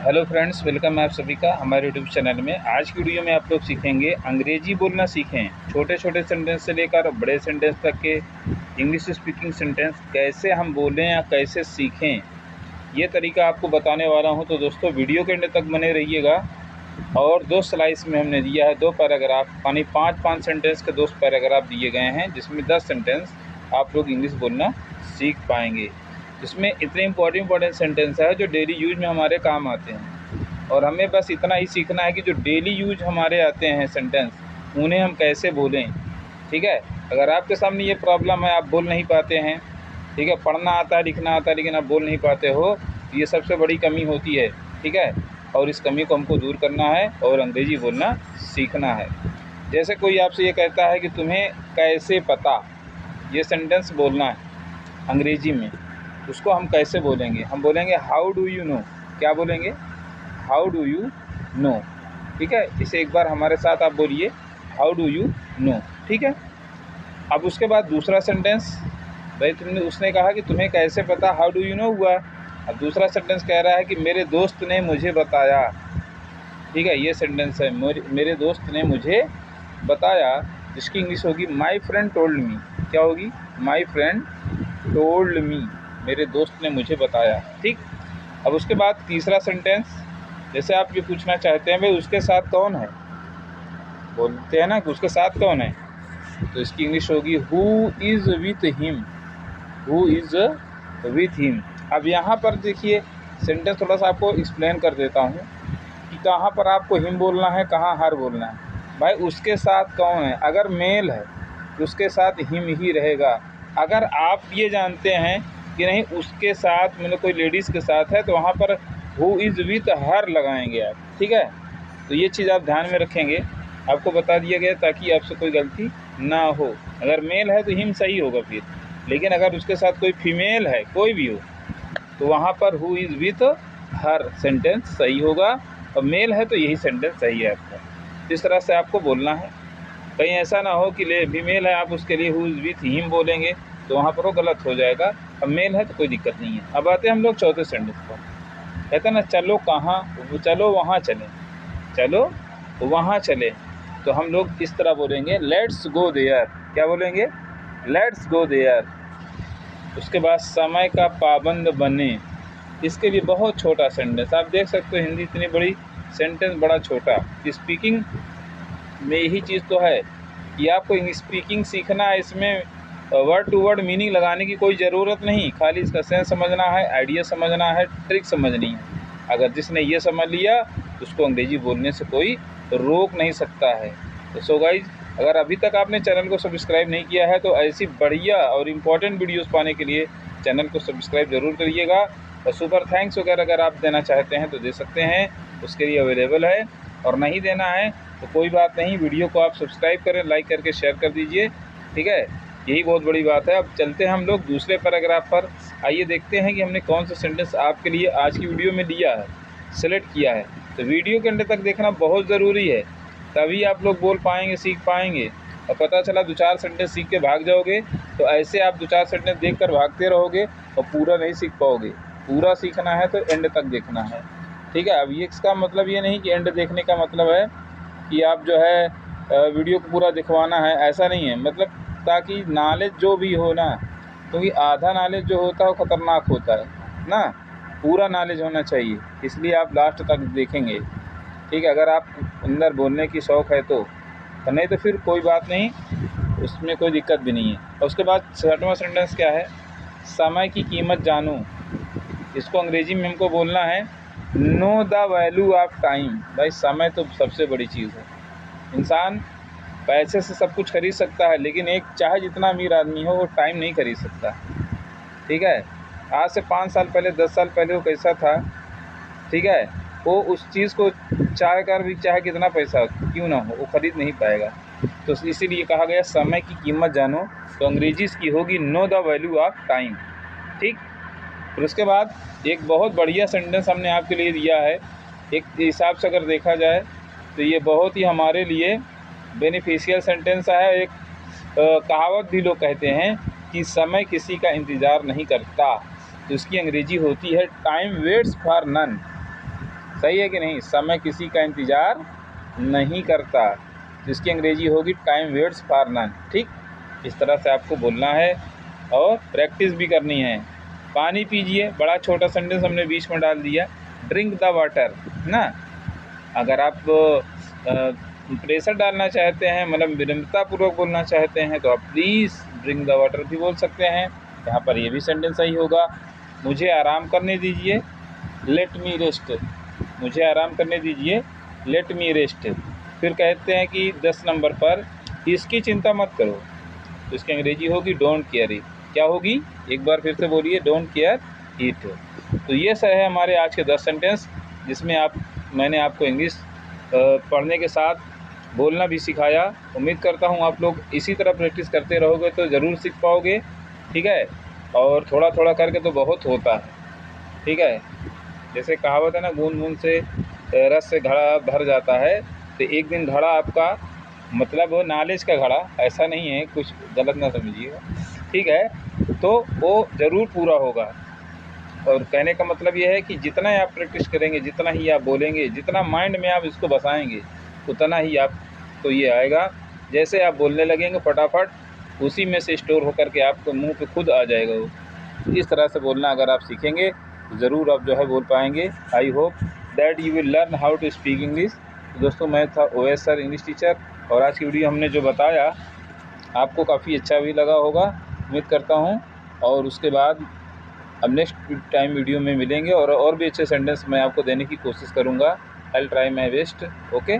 Hello friends, welcome है आप सभी का हमारे यूट्यूब चैनल में। आज की वीडियो में आप लोग सीखेंगे अंग्रेजी बोलना सीखें। छोटे छोटे सेंटेंस से लेकर बड़े सेंटेंस तक के इंग्लिश स्पीकिंग सेंटेंस कैसे हम बोलें या कैसे सीखें, ये तरीका आपको बताने वाला हूं। तो दोस्तों वीडियो के एंड तक बने रहिएगा। और दो स्लाइस में हमने दिया है 2 पैराग्राफ, यानी 5 सेंटेंस के 2 पैराग्राफ दिए गए हैं, जिसमें 10 सेंटेंस आप लोग इंग्लिश बोलना सीख पाएंगे। इसमें इतने इंपॉर्टेंट सेंटेंस है जो डेली यूज में हमारे काम आते हैं, और हमें बस इतना ही सीखना है कि जो डेली यूज हमारे आते हैं सेंटेंस, उन्हें हम कैसे बोलें। ठीक है। अगर आपके सामने ये प्रॉब्लम है, आप बोल नहीं पाते हैं, ठीक है, पढ़ना आता है लिखना आता है लेकिन आप बोल नहीं पाते हो, तो ये सबसे बड़ी कमी होती है। ठीक है। और इस कमी को हमको दूर करना है और अंग्रेज़ी बोलना सीखना है। जैसे कोई आपसे ये कहता है कि तुम्हें कैसे पता, ये सेंटेंस बोलना है अंग्रेज़ी में, उसको हम कैसे बोलेंगे? हम बोलेंगे हाउ डू यू नो। क्या बोलेंगे? How do you know. ठीक है। इसे एक बार हमारे साथ आप बोलिए, हाउ डू यू नो। ठीक है। अब उसके बाद दूसरा सेंटेंस, भाई उसने कहा कि तुम्हें कैसे पता, हाउ डू यू नो हुआ। अब दूसरा सेंटेंस कह रहा है कि मेरे दोस्त ने मुझे बताया। ठीक है, ये सेंटेंस है, मेरे दोस्त ने मुझे बताया, जिसकी इंग्लिश होगी माई फ्रेंड टोल्ड मी। क्या होगी? माई फ्रेंड टोल्ड मी, मेरे दोस्त ने मुझे बताया। ठीक। अब उसके बाद तीसरा सेंटेंस, जैसे आप ये पूछना चाहते हैं भाई उसके साथ कौन है, बोलते हैं ना कि उसके साथ कौन है, तो इसकी इंग्लिश होगी who is with him. Who is with him. अब यहाँ पर देखिए सेंटेंस थोड़ा सा आपको एक्सप्लेन कर देता हूँ कि कहाँ पर आपको हिम बोलना है, कहाँ हर बोलना है। भाई उसके साथ कौन है, अगर मेल है तो उसके साथ हिम ही रहेगा। अगर आप ये जानते हैं कि नहीं उसके साथ मतलब कोई लेडीज़ के साथ है, तो वहाँ पर हु इज़ विथ हर लगाएंगे आप। ठीक है। तो ये चीज़ आप ध्यान में रखेंगे, आपको बता दिया गया ताकि आपसे कोई गलती ना हो। अगर मेल है तो हिम सही होगा फिर, लेकिन अगर उसके साथ कोई फीमेल है, कोई भी हो, तो वहाँ पर who is with her sentence सही होगा, और मेल है तो यही सेंटेंस सही है आपका। इस तरह से आपको बोलना है। कहीं ऐसा ना हो कि फीमेल है आप उसके लिए हु इज़ विथ हिम बोलेंगे, तो वहाँ पर वो गलत हो जाएगा। अब मेल है तो कोई दिक्कत नहीं है। अब आते हैं हम लोग चौथे सेंटेंस पर। कहते हैं ना, चलो कहाँ, चलो वहाँ चलें, चलो वहाँ चले, तो हम लोग इस तरह बोलेंगे लेट्स गो देयर। क्या बोलेंगे? Let's go there. उसके बाद समय का पाबंद बने, इसके लिए बहुत छोटा सेंटेंस, आप देख सकते हो हिंदी इतनी बड़ी, सेंटेंस बड़ा छोटा। स्पीकिंग में यही चीज़ तो है कि आपको स्पीकिंग सीखना है, इसमें वर्ड टू वर्ड मीनिंग लगाने की कोई ज़रूरत नहीं, खाली इसका सेंस समझना है, आइडिया समझना है, ट्रिक समझनी है। अगर जिसने ये समझ लिया उसको अंग्रेज़ी बोलने से कोई रोक नहीं सकता है। तो सो गाइज, अगर अभी तक आपने चैनल को सब्सक्राइब नहीं किया है तो ऐसी बढ़िया और इम्पॉर्टेंट वीडियोस पाने के लिए चैनल को सब्सक्राइब ज़रूर करिएगा। और सुपर थैंक्स वगैरह अगर आप देना चाहते हैं तो दे सकते हैं, उसके लिए अवेलेबल है। और नहीं देना है तो कोई बात नहीं, वीडियो को आप सब्सक्राइब करें, लाइक करके शेयर कर दीजिए। ठीक है, यही बहुत बड़ी बात है। अब चलते हैं हम लोग दूसरे पैराग्राफ पर। आइए देखते हैं कि हमने कौन सा सेंटेंस आपके लिए आज की वीडियो में लिया है, सेलेक्ट किया है। तो वीडियो के अंत तक देखना बहुत ज़रूरी है, तभी आप लोग बोल पाएंगे, सीख पाएंगे। और पता चला 2-4 सेंटेंस सीख के भाग जाओगे तो ऐसे आप 2-4 सेंटेंस देखकर भागते रहोगे और पूरा नहीं सीख पाओगे। पूरा सीखना है तो एंड तक देखना है। ठीक है। अब ये इसका मतलब ये नहीं कि एंड देखने का मतलब है कि आप जो है वीडियो को पूरा दिखवाना है, ऐसा नहीं है। मतलब ताकि नॉलेज जो भी हो ना, क्योंकि आधा नॉलेज जो होता है वो ख़तरनाक होता है ना, पूरा नॉलेज होना चाहिए, इसलिए आप लास्ट तक देखेंगे। ठीक है। अगर आप अंदर बोलने की शौक़ है तो नहीं तो फिर कोई बात नहीं, उसमें कोई दिक्कत भी नहीं है। और उसके बाद 6वां सेंटेंस क्या है? समय की कीमत जानूं। इसको अंग्रेज़ी में हमको बोलना है know the value of time. भाई समय तो सबसे बड़ी चीज़ है। इंसान पैसे से सब कुछ खरीद सकता है, लेकिन एक चाहे जितना अमीर आदमी हो वो टाइम नहीं खरीद सकता। ठीक है। आज से 5 साल पहले, 10 साल पहले वो कैसा था, ठीक है, वो उस चीज़ को चाह कर भी, चाहे कितना पैसा क्यों ना हो, वो ख़रीद नहीं पाएगा। तो इसीलिए कहा गया समय की कीमत जानो, तो अंग्रेज़ी इसकी होगी know the value of time. ठीक। फिर उसके बाद एक बहुत बढ़िया सेंटेंस हमने आपके लिए दिया है। एक हिसाब से अगर देखा जाए तो ये बहुत ही हमारे लिए बेनिफिशियल सेंटेंस है। एक कहावत भी लोग कहते हैं कि समय किसी का इंतज़ार नहीं करता, तो इसकी अंग्रेज़ी होती है टाइम वेट्स फॉर नन। सही है कि नहीं? समय किसी का इंतज़ार नहीं करता, जिसकी अंग्रेजी होगी टाइम वेट्स फॉर नन। ठीक, इस तरह से आपको बोलना है और प्रैक्टिस भी करनी है। पानी पीजिए, बड़ा छोटा सेंटेंस हमने बीच में डाल दिया, ड्रिंक द वाटर ना। अगर आप प्रेशर डालना चाहते हैं, मतलब विनम्रतापूर्वक बोलना चाहते हैं, तो आप प्लीज़ ड्रिंक द वाटर भी बोल सकते हैं। यहाँ पर ये भी सेंटेंस सही होगा, मुझे आराम करने दीजिए, लेट मी रेस्ट। मुझे आराम करने दीजिए, लेट मी रेस्ट। फिर कहते हैं कि 10 नंबर पर, इसकी चिंता मत करो, तो इसकी अंग्रेजी होगी डोंट केयर इट। क्या होगी? एक बार फिर से बोलिए, डोंट केयर इट। तो ये सब है हमारे आज के 10 सेंटेंस, जिसमें मैंने आपको इंग्लिश पढ़ने के साथ बोलना भी सिखाया। उम्मीद करता हूँ आप लोग इसी तरह प्रैक्टिस करते रहोगे तो ज़रूर सीख पाओगे। ठीक है, और थोड़ा थोड़ा करके तो बहुत होता है। ठीक है, जैसे कहावत है ना, बूंद बूंद से रस से घड़ा भर जाता है। तो एक दिन घड़ा आपका, मतलब नॉलेज का घड़ा, ऐसा नहीं है, कुछ गलत ना समझिएगा। ठीक है, तो वो ज़रूर पूरा होगा। और कहने का मतलब ये है कि जितना ही आप प्रैक्टिस करेंगे, जितना ही आप बोलेंगे, जितना माइंड में आप इसको बसाएंगे, उतना ही आपको ये आएगा। जैसे आप बोलने लगेंगे फटाफट, उसी में से स्टोर होकर के आपको मुंह पे खुद आ जाएगा वो। इस तरह से बोलना अगर आप सीखेंगे तो ज़रूर आप जो है बोल पाएंगे। I hope that you will learn how to speak English. तो दोस्तों, मैं था ओएस सर, इंग्लिश टीचर, और आज की वीडियो हमने जो बताया आपको काफ़ी अच्छा भी लगा होगा, उम्मीद करता हूँ। और उसके बाद अब नेक्स्ट टाइम वीडियो में मिलेंगे और भी अच्छे सेंटेंस मैं आपको देने की कोशिश करूँगा। I will try my best. Okay.